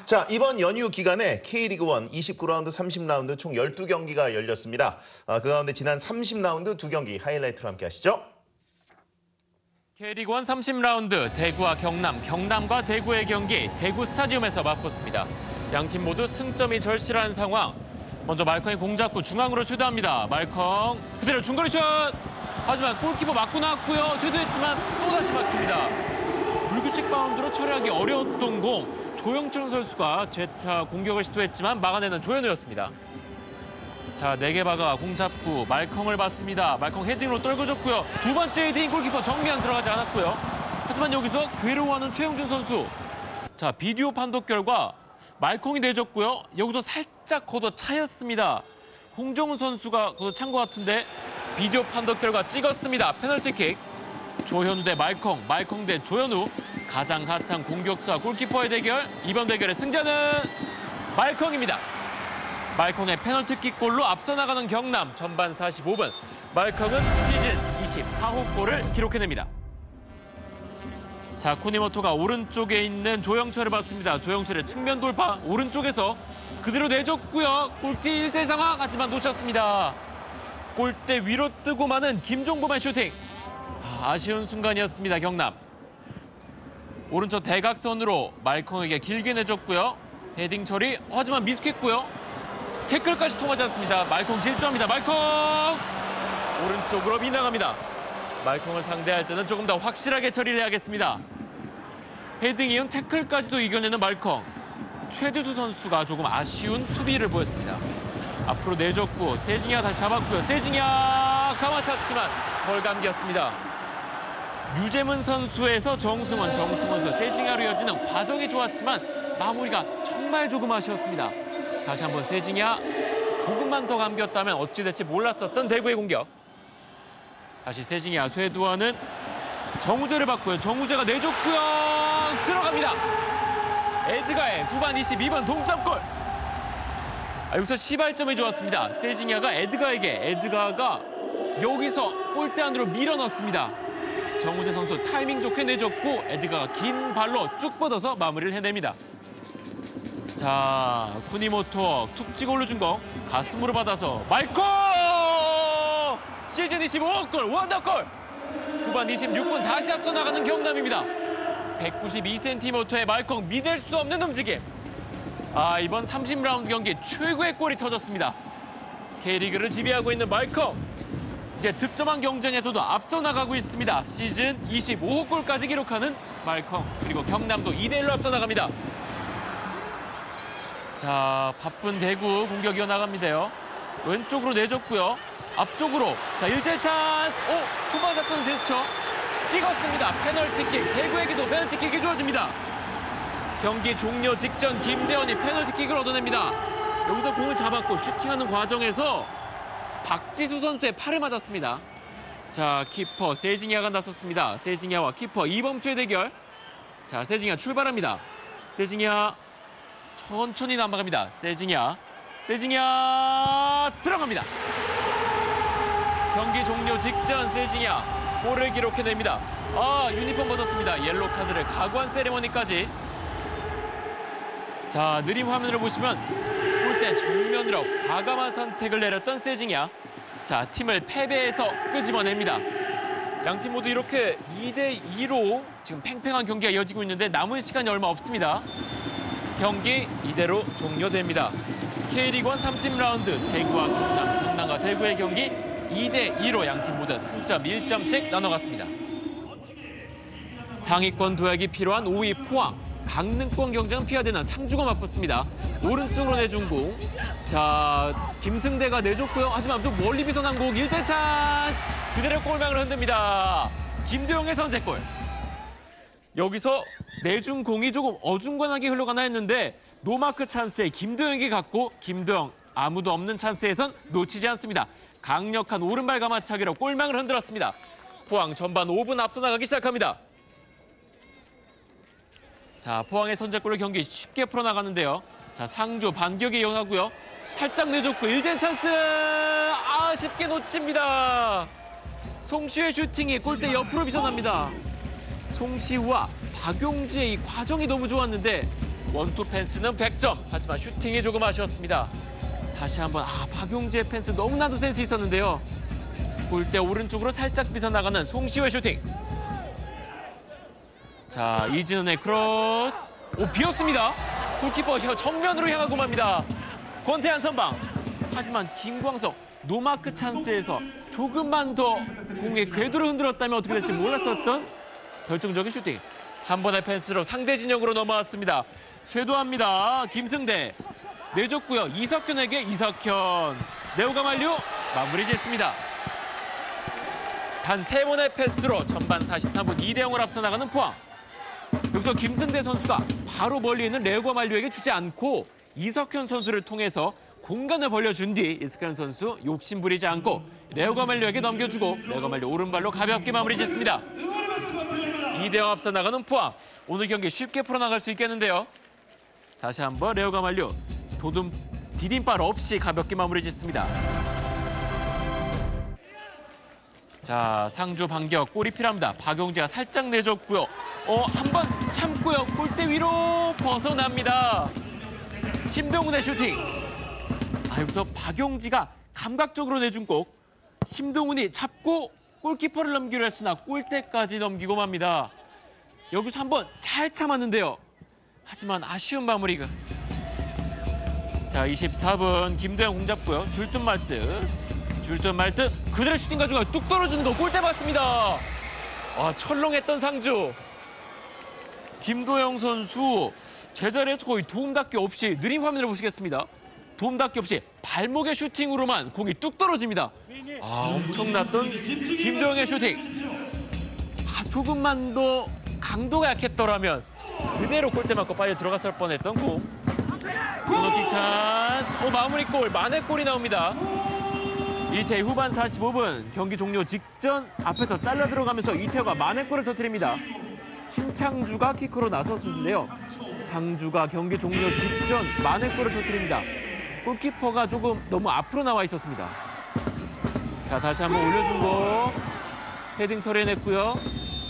자, 이번 연휴 기간에 K리그1 29라운드, 30라운드 총 12경기가 열렸습니다. 그 가운데 지난 30라운드 2경기 하이라이트로 함께 하시죠. K리그1 30라운드 대구와 경남, 경남과 대구의 경기 대구 스타디움에서 맞붙습니다. 양팀 모두 승점이 절실한 상황. 먼저 말컹이 공 잡고 중앙으로 쇄도합니다. 말컹 그대로 중거리 슛! 하지만 골키퍼 맞고 나왔고요. 쇄도했지만 또다시 막힙니다. 불규칙 바운드로 처리하기 어려웠던 공. 조영철 선수가 재차 공격을 시도했지만 막아내는 조현우였습니다. 자, 4개 박아 공 잡고 말컹을 받습니다. 말컹 헤딩으로 떨궈줬고요. 두 번째 헤딩 골키퍼 정면 들어가지 않았고요. 하지만 여기서 괴로워하는 최영준 선수. 자, 비디오 판독 결과 말컹이 내줬고요. 여기서 살짝 걷어 차였습니다. 홍정훈 선수가 걷어 찬 것 같은데 비디오 판독 결과 찍었습니다. 페널티킥. 조현우 대 말컹, 말컹 대 조현우. 가장 핫한 공격수와 골키퍼의 대결. 이번 대결의 승자는 말컹입니다. 말컹의 페널티킥 골로 앞서 나가는 경남. 전반 45분. 말컹은 시즌 24호 골을 기록해냅니다. 자, 쿠니모토가 오른쪽에 있는 조영철을 봤습니다. 조영철의 측면 돌파. 오른쪽에서 그대로 내줬고요. 골대 1대1 상황. 하지만 놓쳤습니다. 골대 위로 뜨고 마는 김종범의 슈팅. 아쉬운 순간이었습니다. 경남. 오른쪽 대각선으로 말컹에게 길게 내줬고요. 헤딩 처리. 하지만 미숙했고요. 태클까지 통하지 않습니다. 말컹 실수합니다. 말컹! 오른쪽으로 미나갑니다. 말컹을 상대할 때는 조금 더 확실하게 처리를 해야겠습니다. 헤딩 이은 태클까지도 이겨내는 말컹. 최주수 선수가 조금 아쉬운 수비를 보였습니다. 앞으로 내줬고 세징야 다시 잡았고요. 세징야 감아찼지만 덜 감겼습니다. 류재문 선수에서 정승원 선수 세징야로 이어지는 과정이 좋았지만 마무리가 정말 조금 아쉬웠습니다. 다시 한번 세징야 조금만 더 감겼다면 어찌 될지 몰랐었던 대구의 공격. 다시 세징야 쇄도하는 정우재를 받고요. 정우재가 내줬고요. 들어갑니다. 에드가의 후반 22분 동점골. 여기서 시발점이 좋았습니다. 세징야가 에드가가 여기서 골대 안으로 밀어넣습니다. 정우재 선수 타이밍 좋게 내줬고 에드가가 긴 발로 쭉 뻗어서 마무리를 해냅니다. 자, 쿠니모토 툭 찍어 올려준 거 가슴으로 받아서 말컹! 시즌 25골 원더골! 후반 26분 다시 앞서 나가는 경남입니다. 192cm의 말컹 믿을 수 없는 움직임. 이번 30라운드 경기 최고의 골이 터졌습니다. K리그를 지배하고 있는 말컹. 이제 득점왕 경쟁에서도 앞서 나가고 있습니다. 시즌 25호 골까지 기록하는 말컹. 그리고 경남도 2대1로 앞서 나갑니다. 자, 바쁜 대구 공격 이어나갑니다요. 왼쪽으로 내줬고요. 앞쪽으로. 자, 1대1 찬스. 손발 잡던 제스처. 찍었습니다. 페널티킥. 대구에게도 페널티킥이 주어집니다. 경기 종료 직전 김대원이 페널티킥을 얻어냅니다. 여기서 공을 잡았고 슈팅하는 과정에서 박지수 선수의 팔을 맞았습니다. 자, 키퍼 세징야가 나섰습니다. 세징야와 키퍼 이범수의 대결. 자, 세징야 출발합니다. 세징야 천천히 남아갑니다. 세징야 들어갑니다. 경기 종료 직전 세징야 골을 기록해냅니다. 유니폼 벗었습니다. 옐로우 카드를 각오한 세레머니까지. 자, 느림 화면으로 보시면 골대 정면으로 과감한 선택을 내렸던 세징야. 자, 팀을 패배에서 끄집어냅니다. 양팀 모두 이렇게 2대2로 지금 팽팽한 경기가 이어지고 있는데 남은 시간이 얼마 없습니다. 경기 이대로 종료됩니다. K리그1 30라운드 대구와 경남, 경남과 대구의 경기 2대2로 양팀 모두 승점 1점씩 나눠갔습니다. 상위권 도약이 필요한 5위 포항. 강릉권 경쟁은 피하되는 상주가 맞붙습니다. 오른쪽으로 내준 공. 자, 김승대가 내줬고요. 하지만 좀 멀리 비선한 공. 1대 찬. 그대로 골망을 흔듭니다. 김도영의 선제골. 여기서 내준 공이 조금 어중간하게 흘러가나 했는데 노마크 찬스에 김도영에게 갔고 김도영 아무도 없는 찬스에선 놓치지 않습니다. 강력한 오른발 가마차기로 골망을 흔들었습니다. 포항 전반 5분 앞서 나가기 시작합니다. 자, 포항의 선제골로 경기 쉽게 풀어나가는데요. 자, 상조 반격에 이어나고요. 살짝 내줬고 1대 찬스. 쉽게 놓칩니다. 송시우의 슈팅이 골대 옆으로 비서납니다. 송시우와 박용지의 이 과정이 너무 좋았는데 원투 펜스는 100점. 하지만 슈팅이 조금 아쉬웠습니다. 다시 한번 박용재의 펜스 너무나도 센스 있었는데요. 골대 오른쪽으로 살짝 빗어나가는 송시호의 슈팅. 자, 이진원의 크로스. 비었습니다. 골키퍼 정면으로 향하고 맙니다. 권태환 선방. 하지만 김광석 노마크 찬스에서 조금만 더 공의 궤도를 흔들었다면 어떻게 될지 몰랐었던 결정적인 슈팅. 한 번의 펜스로 상대 진영으로 넘어왔습니다. 쇄도합니다. 김승대. 내줬고요. 이석현에게 이석현. 레오가 만류 마무리 짓습니다. 단 3번의 패스로 전반 43분 2대0을 앞서 나가는 포항. 여기서 김승대 선수가 바로 멀리 있는 레오가 만류에게 주지 않고 이석현 선수를 통해서 공간을 벌려준 뒤 이석현 선수 욕심 부리지 않고 레오가 만류에게 넘겨주고 레오가 만류 오른발로 가볍게 마무리 짓습니다. 2대0 앞서 나가는 포항. 오늘 경기 쉽게 풀어나갈 수 있겠는데요. 다시 한번 레오가 만류. 디딤발 없이 가볍게 마무리 짓습니다. 자, 상주 반격 골이 필요합니다. 박용재가 살짝 내줬고요. 한 번 참고요. 골대 위로 벗어납니다. 심동훈의 슈팅. 여기서 박용지가 감각적으로 내준 골. 심동훈이 잡고 골키퍼를 넘기려 했으나 골대까지 넘기고 맙니다. 여기서 한번 잘 참았는데요. 하지만 아쉬운 마무리가. 자, 24분 김도영 공 잡고요. 줄 듯 말 듯 그대로 슈팅 가지고 뚝 떨어지는 거 골대 봤습니다. 철렁했던 상주. 김도영 선수 제자리에서 거의 도움닫기 없이 느린 화면을 보시겠습니다. 도움닫기 없이 발목의 슈팅으로만 공이 뚝 떨어집니다. 엄청났던 김도영의 슈팅. 조금만 더 강도가 약했더라면 그대로 골대 맞고 빨리 들어갔을 뻔했던 공. 코너킥 찬스. 마무리골 만회골이 나옵니다. 이태희 후반 45분 경기 종료 직전 앞에서 잘라 들어가면서 이태호가 만회골을 터뜨립니다. 신창주가 키커로 나섰는데요. 상주가 경기 종료 직전 만회골을 터뜨립니다. 골키퍼가 조금 너무 앞으로 나와 있었습니다. 자, 다시 한번 올려준 거 헤딩 처리해냈고요.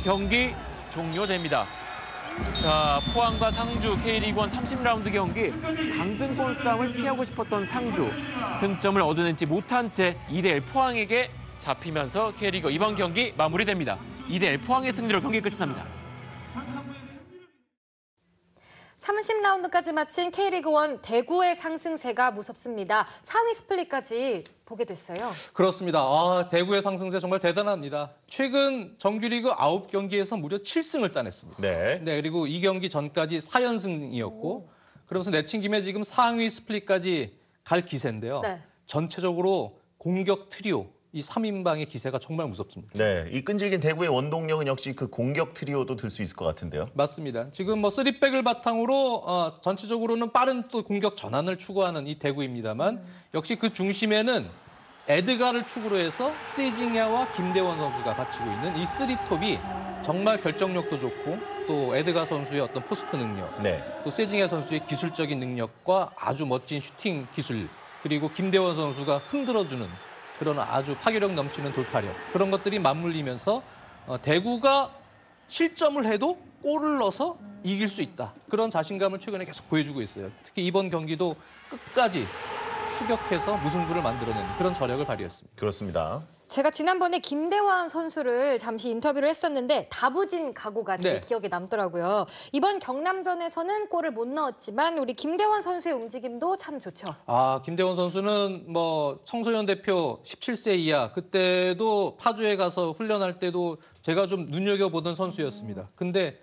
경기 종료됩니다. 자, 포항과 상주 K리그1 30라운드 경기 강등권 싸움을 피하고 싶었던 상주. 승점을 얻어내지 못한 채 2대1 포항에게 잡히면서 K리그 이번 경기 마무리됩니다. 2대1 포항의 승리로 경기 끝이 납니다. 30라운드까지 마친 K리그1 대구의 상승세가 무섭습니다. 상위 스플릿까지 보게 됐어요. 그렇습니다. 대구의 상승세 정말 대단합니다. 최근 정규리그 9경기에서 무려 7승을 따냈습니다. 네. 그리고 이 경기 전까지 4연승이었고 그러면서 내친 김에 지금 상위 스플릿까지 갈 기세인데요. 네. 전체적으로 공격 트리오, 이 3인방의 기세가 정말 무섭습니다. 네, 이 끈질긴 대구의 원동력은 역시 그 공격 트리오도 들 수 있을 것 같은데요. 맞습니다. 지금 3백을 바탕으로 전체적으로는 빠른 또 공격 전환을 추구하는 이 대구입니다만 역시 그 중심에는 에드가를 축으로 해서 세징야와 김대원 선수가 바치고 있는 이 3톱이 정말 결정력도 좋고 또 에드가 선수의 어떤 포스트 능력, 또 세징야 선수의 기술적인 능력과 아주 멋진 슈팅 기술, 그리고 김대원 선수가 흔들어주는 그런 아주 파괴력 넘치는 돌파력, 그런 것들이 맞물리면서 대구가 실점을 해도 골을 넣어서 이길 수 있다. 그런 자신감을 최근에 계속 보여주고 있어요. 특히 이번 경기도 끝까지 추격해서 무승부를 만들어내는 그런 저력을 발휘했습니다. 그렇습니다. 제가 지난번에 김대환 선수를 잠시 인터뷰를 했었는데 다부진 각오가 제 기억에 남더라고요. 이번 경남전에서는 골을 못 넣었지만 우리 김대환 선수의 움직임도 참 좋죠. 김대원 선수는 청소년 대표 17세 이하 그때도 파주에 가서 훈련할 때도 제가 좀 눈여겨보던 선수였습니다. 근데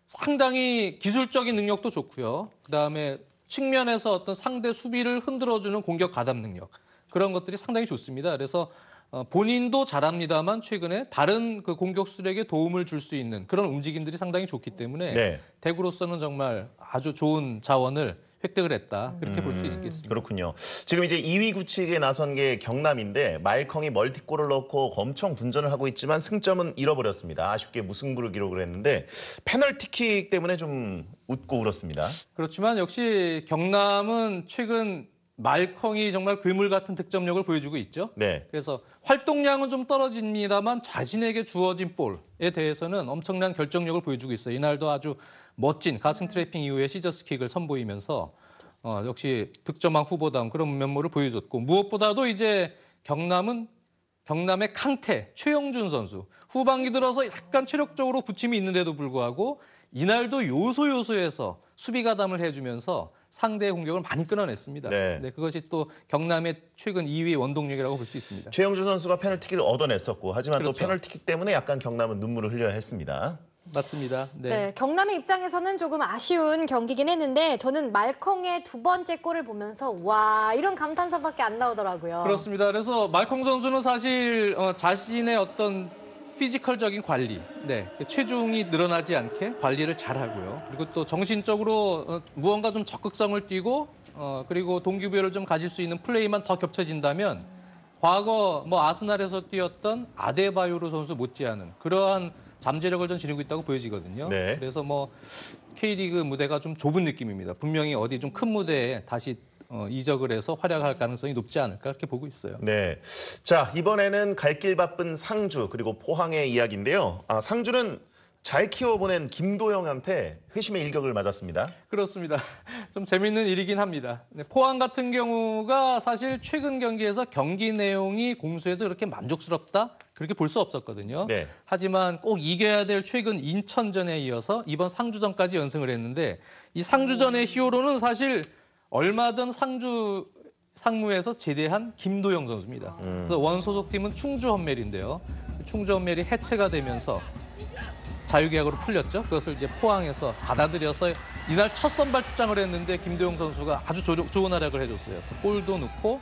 상당히 기술적인 능력도 좋고요. 그다음에 측면에서 어떤 상대 수비를 흔들어주는 공격 가담 능력, 그런 것들이 상당히 좋습니다. 그래서 본인도 잘합니다만 최근에 다른 그 공격수들에게 도움을 줄 수 있는 그런 움직임들이 상당히 좋기 때문에 대구로서는 정말 아주 좋은 자원을 획득을 했다. 그렇게 볼 수 있겠습니다. 그렇군요. 지금 이제 2위 구치기에 나선 게 경남인데 말컹이 멀티골을 넣고 엄청 분전을 하고 있지만 승점은 잃어버렸습니다. 아쉽게 무승부를 기록을 했는데 페널티킥 때문에 좀 웃고 울었습니다. 그렇지만 역시 경남은 최근 말컹이 정말 괴물 같은 득점력을 보여주고 있죠. 그래서 활동량은 좀 떨어집니다만 자신에게 주어진 볼에 대해서는 엄청난 결정력을 보여주고 있어요. 이날도 아주 멋진 가슴 트래핑 이후에 시저스킥을 선보이면서 역시 득점왕 후보다운 그런 면모를 보여줬고 무엇보다도 이제 경남의 강태 최영준 선수 후반기 들어서 약간 체력적으로 부침이 있는데도 불구하고 이날도 요소에서 수비 가담을 해주면서 상대의 공격을 많이 끊어냈습니다. 네. 네, 그것이 또 경남의 최근 2위 원동력이라고 볼 수 있습니다. 최영준 선수가 페널티킥을 얻어냈었고 하지만 그렇죠. 또 페널티킥 때문에 약간 경남은 눈물을 흘려야 했습니다. 맞습니다. 네. 네, 경남의 입장에서는 조금 아쉬운 경기긴 했는데 저는 말컹의 두 번째 골을 보면서 와 이런 감탄사밖에 안 나오더라고요. 그렇습니다. 그래서 말콩 선수는 사실 자신의 어떤 피지컬적인 관리, 체중이 늘어나지 않게 관리를 잘하고요. 그리고 또 정신적으로 무언가 좀 적극성을 띠고 그리고 동기부여를 좀 가질 수 있는 플레이만 더 겹쳐진다면 과거 아스날에서 뛰었던 아데바요르 선수 못지않은 그러한 잠재력을 좀 지니고 있다고 보여지거든요. 네. 그래서 K리그 무대가 좀 좁은 느낌입니다. 분명히 어디 좀 큰 무대에 다시 이적을 해서 활약할 가능성이 높지 않을까 그렇게 보고 있어요. 네. 자, 이번에는 갈 길 바쁜 상주 그리고 포항의 이야기인데요. 상주는 잘 키워보낸 김도영한테 회심의 일격을 맞았습니다. 그렇습니다. 좀 재밌는 일이긴 합니다. 포항 같은 경우가 사실 최근 경기에서 경기 내용이 공수에서 그렇게 만족스럽다? 그렇게 볼 수 없었거든요. 네. 하지만 꼭 이겨야 될 최근 인천전에 이어서 이번 상주전까지 연승을 했는데 이 상주전의 히어로는 사실 얼마 전 상무에서 제대한 김도영 선수입니다. 그래서 원 소속팀은 충주 헌멜인데요. 충주 헌멜이 해체가 되면서 자유계약으로 풀렸죠. 그것을 이제 포항에서 받아들여서 이날 첫 선발 출장을 했는데 김도영 선수가 아주 좋은 활약을 해줬어요. 그래서 골도 넣고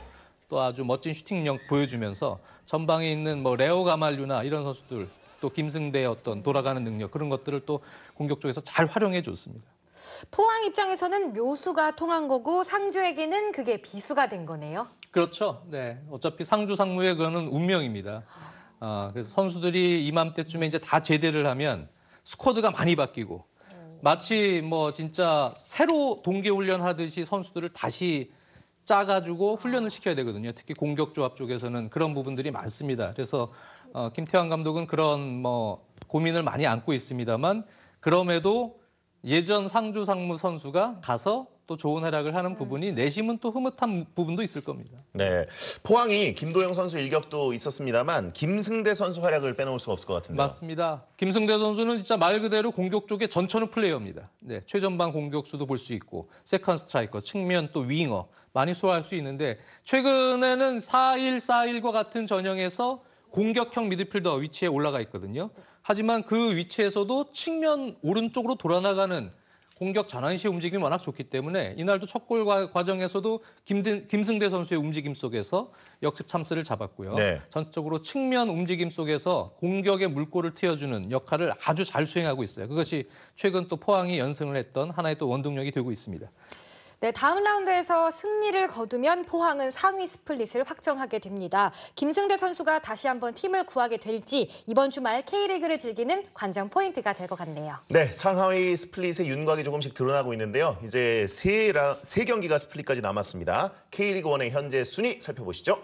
또 아주 멋진 슈팅력 보여주면서 전방에 있는 레오 가말류나 이런 선수들 또 김승대의 어떤 돌아가는 능력 그런 것들을 또 공격 쪽에서 잘 활용해 줬습니다. 포항 입장에서는 묘수가 통한 거고 상주에게는 그게 비수가 된 거네요. 그렇죠. 네, 어차피 상주 상무의 그거는 운명입니다. 그래서 선수들이 이맘때쯤에 이제 다 제대를 하면 스쿼드가 많이 바뀌고 마치 진짜 새로 동계훈련 하듯이 선수들을 다시 짜가지고 훈련을 시켜야 되거든요. 특히 공격 조합 쪽에서는 그런 부분들이 많습니다. 그래서 김태환 감독은 그런 고민을 많이 안고 있습니다만 그럼에도 예전 상주 상무 선수가 가서 또 좋은 활약을 하는 부분이 내심은 또 흐뭇한 부분도 있을 겁니다. 네. 포항이 김도영 선수 일격도 있었습니다만 김승대 선수 활약을 빼놓을 수가 없을 것 같은데요. 맞습니다. 김승대 선수는 진짜 말 그대로 공격 쪽의 전천후 플레이어입니다. 네, 최전방 공격수도 볼 수 있고 세컨 스트라이커, 측면 또 윙어 많이 소화할 수 있는데 최근에는 4-1-4-1과 같은 전형에서 공격형 미드필더 위치에 올라가 있거든요. 하지만 그 위치에서도 측면 오른쪽으로 돌아나가는 공격 전환 시 움직임이 워낙 좋기 때문에 이날도 첫 골 과정에서도 김승대 선수의 움직임 속에서 역습 찬스를 잡았고요. 네. 전적으로 측면 움직임 속에서 공격의 물꼬를 트여주는 역할을 아주 잘 수행하고 있어요. 그것이 최근 또 포항이 연승을 했던 하나의 또 원동력이 되고 있습니다. 네, 다음 라운드에서 승리를 거두면 포항은 상위 스플릿을 확정하게 됩니다. 김승대 선수가 다시 한번 팀을 구하게 될지 이번 주말 K리그를 즐기는 관전 포인트가 될 것 같네요. 네, 상하이 스플릿의 윤곽이 조금씩 드러나고 있는데요. 이제 세 경기가 스플릿까지 남았습니다. K리그 1의 현재 순위 살펴보시죠.